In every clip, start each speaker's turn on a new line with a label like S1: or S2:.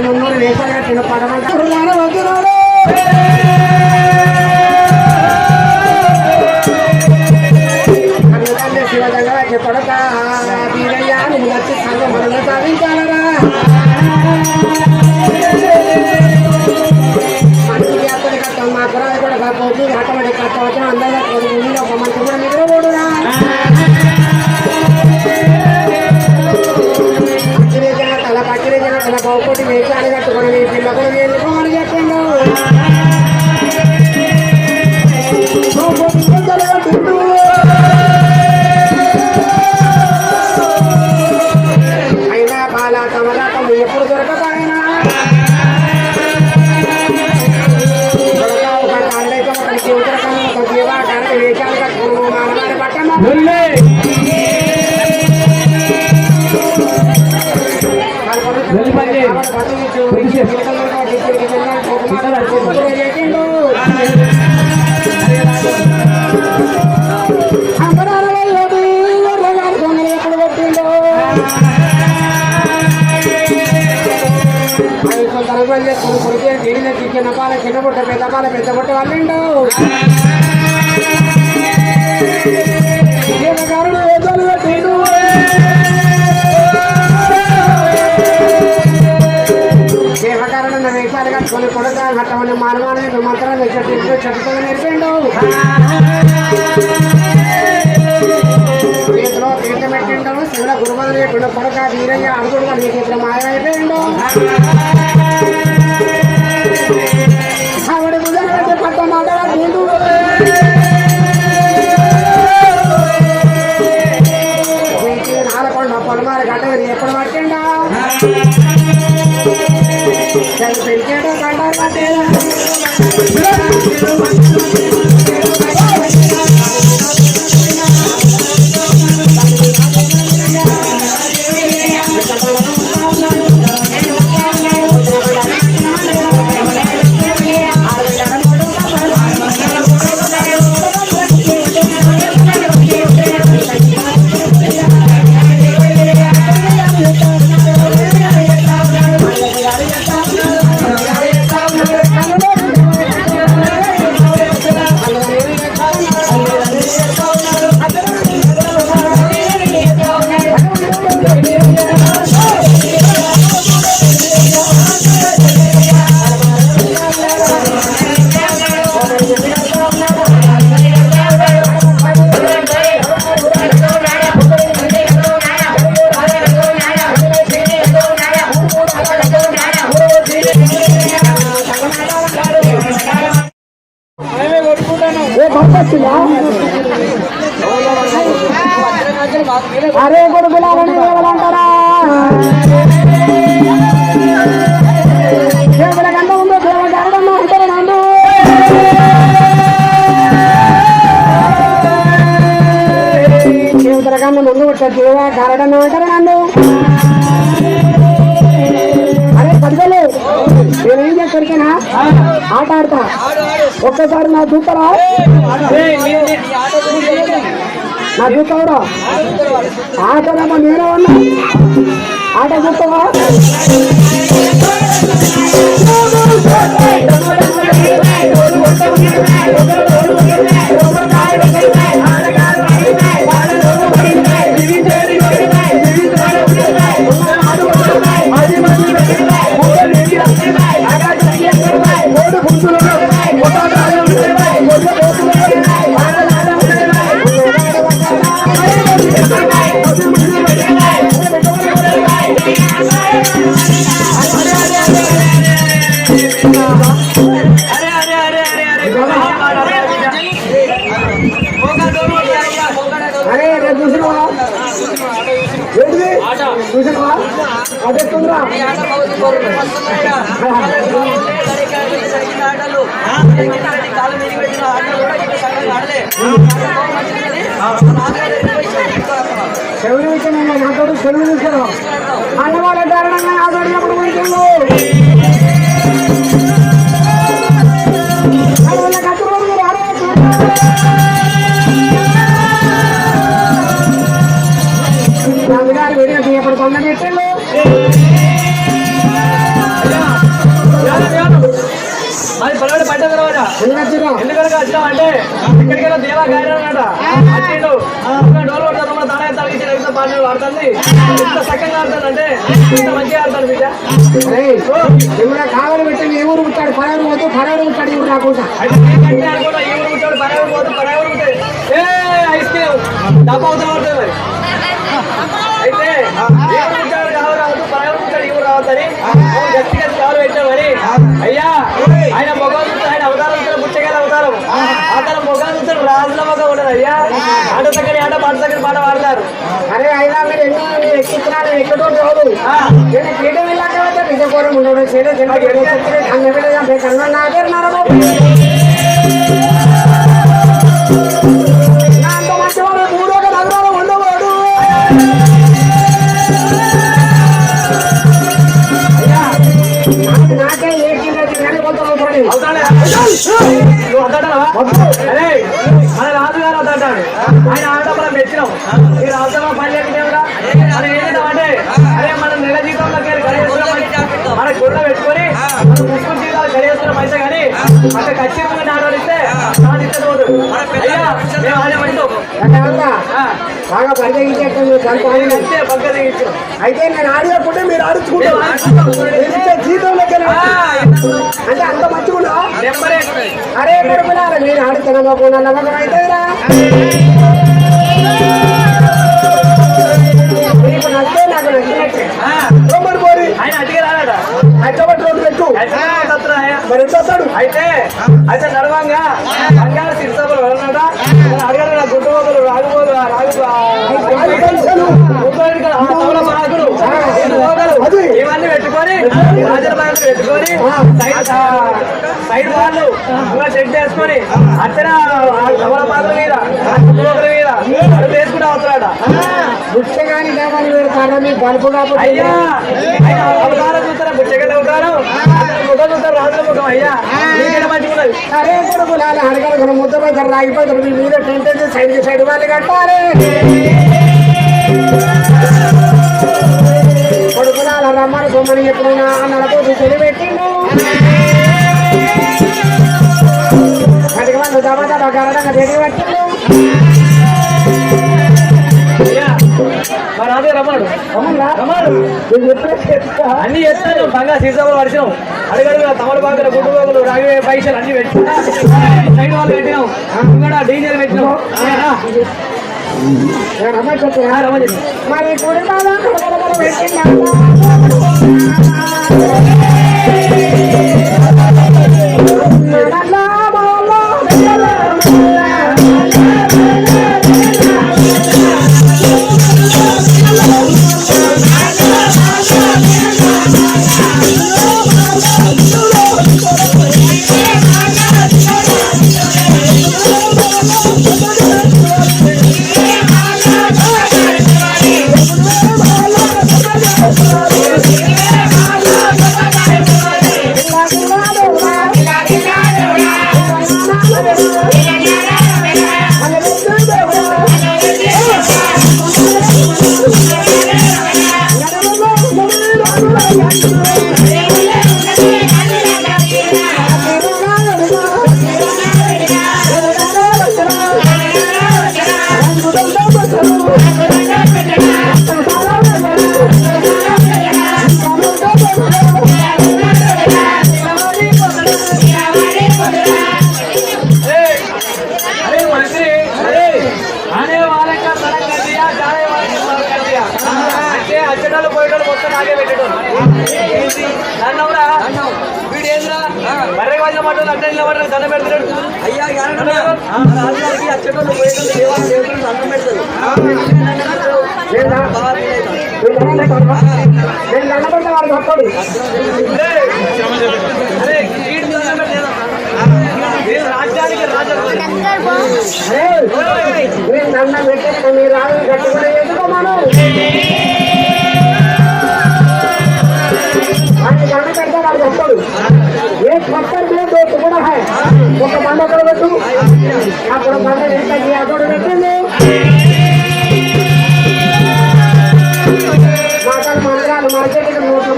S1: మున్నూరు వేసాలు కట్టిన పడమంటారు శివజంగా కొడక వీరయ్యా నువ్వు వచ్చి సంఘం మనలో సాధించాలరా మంచికి అప్పటి కట్టం మా పురాది కూడా కాకపోతే అటువంటి కట్ట వచ్చిన అందరూ ఒక మంచి కూడా నిద్రపోడురా తల పక్కిన తన బావుకోటి వేసాలు కట్టుకొని నీ పిల్ల కూడా వెళ్ళిపోమని చెప్పిండు అయినా బాల తమరాటం ఎప్పుడు దొరకబాయినా ఒక తండ్రికి ఒక జీవితం ఒక జీవాకాన్ని వేషాలు కట్టుకుని మానవారి పట్టణం కొడుకే గిరిన చిన్న పాల చిన్న బుట్ట పెద్ద పాల పెద్ద బుట్ట వాళ్ళిండు గారుడు వేదాలు కట్టిండు దేవకారుడు వేషాలు కట్టుకొని కొడుక కట్టమని మానవాన్ని మంత్రాలు చెట్టుతో నేర్పిండు చేతిలో పీట పెట్టిండు శివుల గురుమలు పెట్టిండు కొడుక వీరయ్య అడుగుడు నీ చేతిలో మాయమైపోయిండు ఆవిడ ముదరగడ్డ పట్ట మాట్లాడు నాలుగొండ పొలమాల గడ్డ ఎప్పుడు పట్టిండా పెరికేటో కంటారు పట్టేదా అరే కొడుకులారని ఎవరంటారా దేవుల గంట ఉందో దేవుల గారడమ్మ అంటారు నందు దేవుల గంట ముందు దేవ గారడమ్మ అంటారు నందు అరే పడగలే నేనేం చేస్తారికేనా ఆట ఆడతా ఒక్కసారి నా చూస్తారా నా చూస్తావురా ఆటలేమో నేనే ఉన్నా ఆట చూస్తావా అన్నవాళ్ళ కారణంగా ఆదరణప్పుడు వీడియో తీయపడుకో బొమ్మ పెట్టిండు.
S2: అది పొలవాడి పడ్డ తర్వాత ఎందుకనగా వచ్చినాం అంటే ఇక్కడికెళ్ళి దేవా గాయన వచ్చిండు డోలు కొడతా తాళ తాళించిన పాటలు వాడుతుంది ఇంత చక్కగా ఆడుతానంటే ఇంత మంచిగా ఆడతాను బిడ్డ.
S1: ఏమైనా కావాలి పెట్టండి. ఏ ఊరు ఉంటాడు? పరాడు పోతూ పరాడు ఉంటాడు. ఈ ఊరు రాకుండా
S2: అనుకుంటా ఈ ఊరు ఉంటాడు పరాడు పోతూ పరాడు ఉంటాయి. ఐస్ క్రీమ్ డబ్బా అవుతా పడుతుంది మరి అయితే ఏ ఊరు ఉంటాడు కావాలి రావద్దు పరాడు ఉంటాడు ఈ ఊరు రావద్దని గట్టి గట్టి కావాలి పెట్టామని అయ్యా ఆయన మొగలు ఆయన అవతారం పుచ్చగాల అవతారం అతను మొగలు చూస్తాడు రాజుల మొగ ఉండదు అయ్యా ఆట చక్కని ఆట పాట చక్కని పాట పాడతారు.
S1: అరే అయినా మీరు ఎన్ని ఎక్కిస్తున్నాను ఎక్కడో రాదు. నేను పీట వెళ్ళాక నిజకోరం ఉండడం చేయలేదు. అంత మంచివాడు మూడోక నగరాలు ఉండవాడు. నాకే ఏ కింద కానీ కొంత
S2: అరే మన రాజుగారు అవుతాడు ఆయన ఆడటం మనం మెచ్చినాం. ఈ రాజుగా పని లేకుండా మనం ఏం చేద్దామంటే అరే మనం నెల జీతంలో మన గుడ్డ పెట్టుకొని మనం ముస్లిం జీతాలు కలిగేస్తున్నాం అయితే కానీ అంటే ఖచ్చితంగా ఆడవాడిస్తే అయ్యా మేము ఆడే పడితో
S1: బాగా పరిచయించే
S2: పక్క తెగించాం.
S1: అయితే నేను ఆడినప్పుడే మీరు ఆడుచుకుంటాం జీతం దగ్గర అంటే అంత మంచిగా అరే గడుపులారా నేను ఆడుతున్నా పోనా నమ్మకం అవుతుందా? నీకు నచ్చే నాకు నచ్చినట్టే పోరి
S2: ఆయన అడిగి రాడా
S1: అచ్చబట్టి రోడ్డు పెట్టు మరి ఎంత వస్తాడు?
S2: అయితే అయితే నడవంగా బంగారు సిరిసభలు ఎవరన్నాడ అడగారు నా గుడ్డబోతులు రాగుబోలు ఇవన్నీ పెట్టుకొని రాజరబాగులు పెట్టుకొని సైడ్ వాళ్ళు టెంట్ వేసుకొని అచ్చన తమలపాత్ర మీద మీద అడుగు వేసుకుంటూ అవుతున్నాడ.
S1: బుచ్చగాని కావాలి పెడతారా మీ బలుపు కాకపోతే?
S2: అయ్యా ఆయన అవతారం చూస్తారా బుచ్చగడ్డ అవతారం ముఖం చూస్తారు రాజుల ముఖం. అయ్యా నీకేనా మంచిగున్నది?
S1: అరే కొడుకు లాలి అడగలు ముద్ద పైసలు రాగిపోతారు. మీ మీద టెంట్ వేసి సైడ్ సైడ్ వాళ్ళు కట్టాలి. కొడుకులాల రమ్మని బొమ్మని ఎప్పుడైనా నడతో చెడు పెట్టిండు. పదికి వాళ్ళు దబా గరడంగా రెడీ పెట్టిండు.
S2: మరి అదే రమ్మడు అన్ని చేస్తాను బాగా సీసాలు పడిచినాం. అడుగడుగు తమలపాకులు గుడ్డుబాకులు రాగి పైసలు అన్ని పెట్టినా సైడ్ వాళ్ళు పెట్టినాం. ఇంకా డీజీలు పెట్టినాం.
S1: మరి దండ పెడతాడు.
S3: అయ్యా రాజుగారికి అచ్చటోళ్ళు పోయేటోళ్ళు దేవాలయం దేవుడు దండం పెడతారు.
S2: రాజ్యానికి రాజు
S1: దండం పెట్టే మీరు రాజు కట్టుకునే ఎందుకో మనం దండ పెడితే వాడు చెప్తాడు ఏ పక్కన दो टुकड़ा है ఒక బండ కొడబెట్టు అప్పుడు బండ వెంటకి అతడు పెట్టింది మా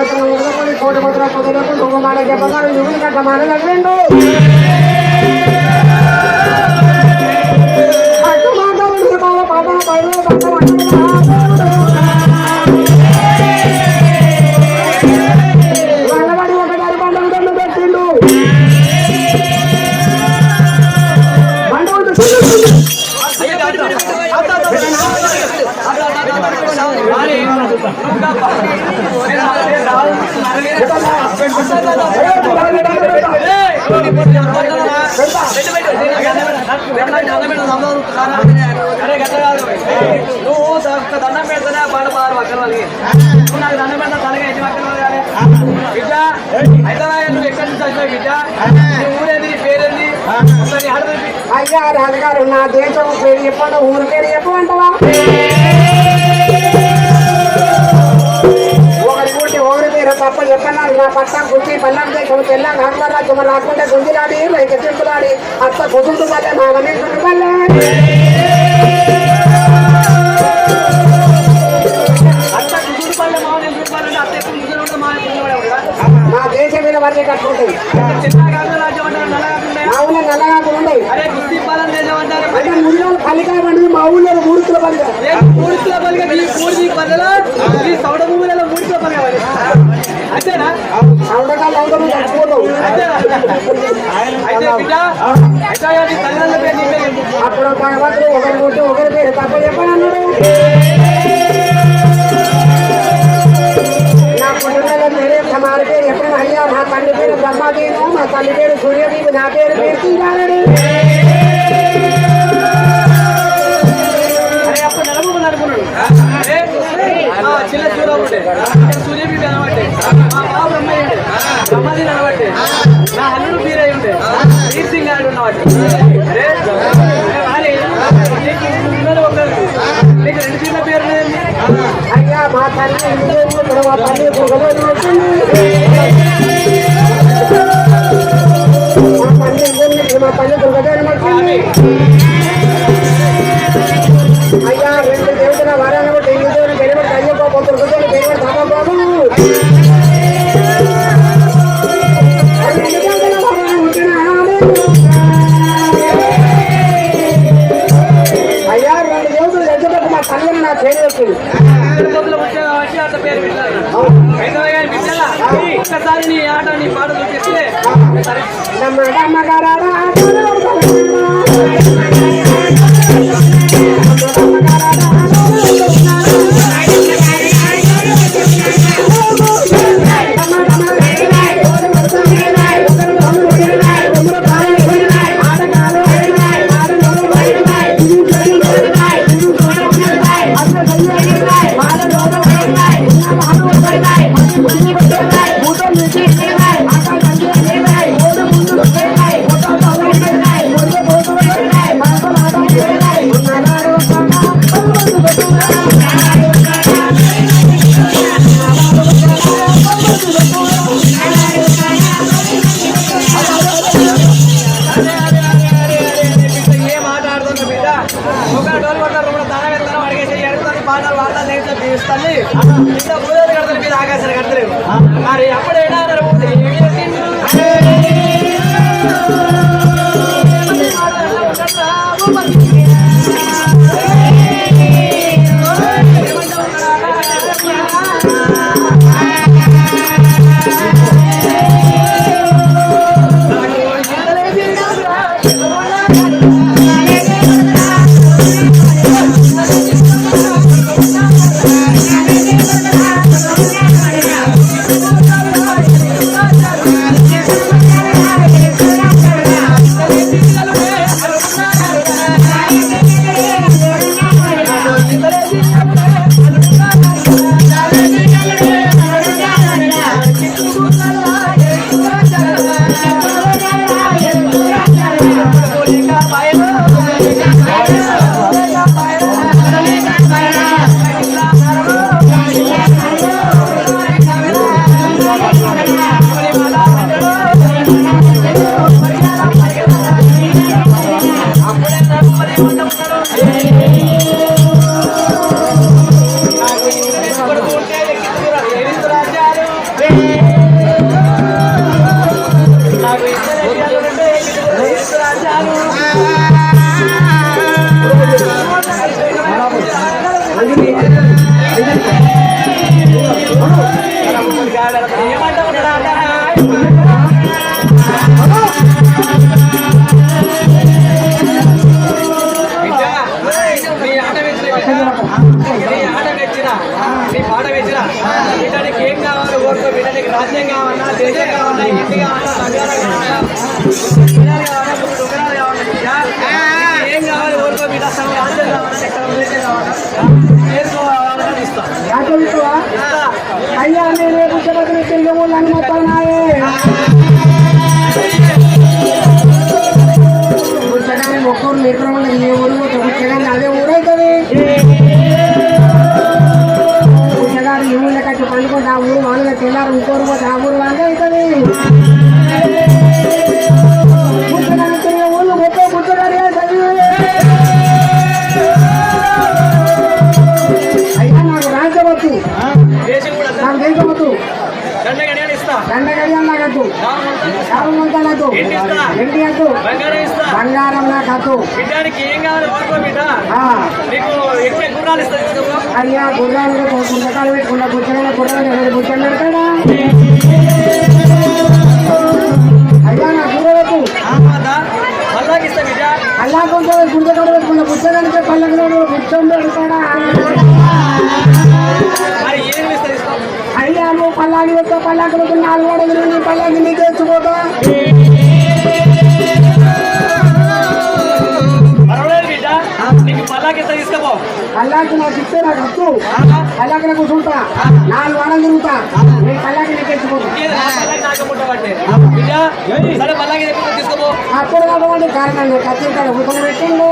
S1: మాత్రం కోటి మాత్రం పొదలకు నువ్వు మాట చెప్పగానే నువ్వు గట్ట మాట తగ్గండు వాళ్ళవాడి ఒకసారి పండుగ దండు పెట్టిండు
S3: నువ్వు దండం పెడతానే పాట పారు అక్కడ వాళ్ళకి నువ్వు నాకు దండం పెడతా తనగా ఎన్ని అక్కడ బిడ్డ అయితే నువ్వు ఎక్కడి నుంచి వచ్చినావు బిడ్డ నీ ఊరేది నీ పేరేంది
S1: అయ్యా రాజుగారు నా దేశం పేరు చెప్పండి ఊరి పేరు చెప్పమంటావా ఒకరి ఊరికి ఒకరి పేరు తప్ప చెప్పన్నారు నా పట్టం గుర్తి పల్లం దేశం తెల్ల నాన్నరా తుమ్మ రాకుంటే గుంజిలాడి రైతు చింపులాడి అత్త కుటుంబ వల్లే మా వల్లే మా దేశం మీద వరకే కట్టుకుంటాయి మా ఊళ్ళో నల్లగా ఉండవు అంటే ముందు పలికా పండుగ మా ఊళ్ళో 3 కిలో పలిక
S3: 3 కిలో పలిక 3 పల్లెలో ఈ సౌడ భూములలో 3 కిలో పలిక అంతేనా
S1: సౌడకాలు అవుతారు చచ్చిపోతావు అప్పుడు భగవంతుడు ఒకరి కొట్టి ఒకరి పేరు తప్ప చెప్పని అన్నాడు నా పుట్టినలో పేరే మారి పేరు ఎప్పుడైనా అయ్యా మా తండ్రి పేరు బ్రహ్మదేవు మా తల్లి పేరు సూర్యదేవి నా పేరు తీయాలని
S3: అప్పుడు నలుగురు అనుకున్నాడు చిన్న చూడబట్టే సూర్యబీ అనబట్టే మా బాబు బ్రహ్మయ్య బ్రహ్మదేవి అనబట్టే నా అల్లుడు వీరై ఉండే వీర్ సింగ్ గారు ఉన్నవాటి అరే అరే నీకు 2 చిన్న పేరు
S1: అయ్యా మా తల్లి మా తల్లి మా తల్లి దుర్గదేవి అయ్యా 2 దేవతల వారాలను దేవుడు పెరిబడి అయ్యప్ప దుర్గదేవి పెరిబడి బాబాబాబు అయ్యా 2 దేవుడు ఎదుటకు మా తల్లిని నా పేరు వచ్చింది
S3: ఒక్కసారి నీ ఆట నీ పాట చూపిస్తే ఆకాశాలు కడతలేవు మరి అప్పుడైనా రాజ్యం కావాలన్నా దేశం కావాలన్నా ఇంటి కావాలన్నా బంగారం కావాలన్నా పిల్లలు కావాలన్నా ముగ్గురు దుకాణాలు కావాలన్నా బిడ్డ ఏం కావాలి ఊరుకో బిడ్డ సగం రాజ్యం కావాలన్నా ఎక్కడ దేశం కావాలన్నా చేసుకోవాలన్నా ఇస్తా
S1: రాజవిత్తువా
S3: ఇస్తా
S1: అయ్యా నేను రేపు చెప్పిన తిరిగి ఊళ్ళని మొత్తం నాయే పుస్తకాన్ని ఒక్కరు నిద్రం ఏ ఊరు పుస్తకాన్ని అదే ఊరైతుంది పుస్తకాలు ఈ ఊళ్ళో కట్టి పండుకుంటే ఆ ఊరు వాళ్ళ తెల్లారు ఇంకోరు పోతే ఆ ఊరు వాళ్ళే అవుతుంది పుస్తకాన్ని తిరిగే ఊళ్ళు మొత్తం పుస్తకాలు అయ్యా నాకు రాజవద్దు
S3: దేశం కూడా
S1: నాకు దేశవద్దు
S3: దండగడియాలు ఇస్తా
S1: దండగడియాలు నాకద్దు కారణమంతా
S3: ఇంటి ఇస్తా
S1: ఏంటి అద్దు
S3: బంగారం ఇస్తా
S1: బంగారం నాకద్దు
S3: బిడ్డానికి ఏం కావాలి ఊరుకో బిడ్డ
S1: ఆ,
S3: నీకు ఎక్కువ గుర్రాలు ఇస్తా తీసుకో
S1: అయ్యా గుర్రాలు గుండకాలు పెట్టుకున్న గుర్రాలు గుర్రాలు గుర్రం పెడతాడా అయ్యా నా గుర్రకు
S3: మళ్ళాకి ఇస్తా బిడ్డ
S1: అల్లా కొంచెం గుండకాలు పెట్టుకున్న పుస్తకానికి పల్లెలో కూర్చొని పెడతాడా
S3: మరి ఏం ఇస్తా తీసుకో
S1: అయ్యా నువ్వు పల్లాకి పెడతా పల్లాకి పెట్టుకున్న 4 అడుగులు నీ పల్లాకి నీకు తెచ్చిపోతా
S3: పర్వాలేదు బిడ్డ నీకు మళ్ళాకి ఇస్తా తీసుకోపో
S1: పల్లాకి నాకు ఇస్తే నాకు వస్తు పల్లాకి నాకు కూర్చుంటా 4 అడుగులు తిరుగుతా నీ పల్లాకి నీకు తెచ్చిపోతా
S3: నాకు ముట్టబట్టే బిడ్డ సరే మళ్ళాకి తీసుకోపో
S1: అప్పుడు కాబట్టి కారణం కత్తిరికాడ ఉదయం పెట్టిండు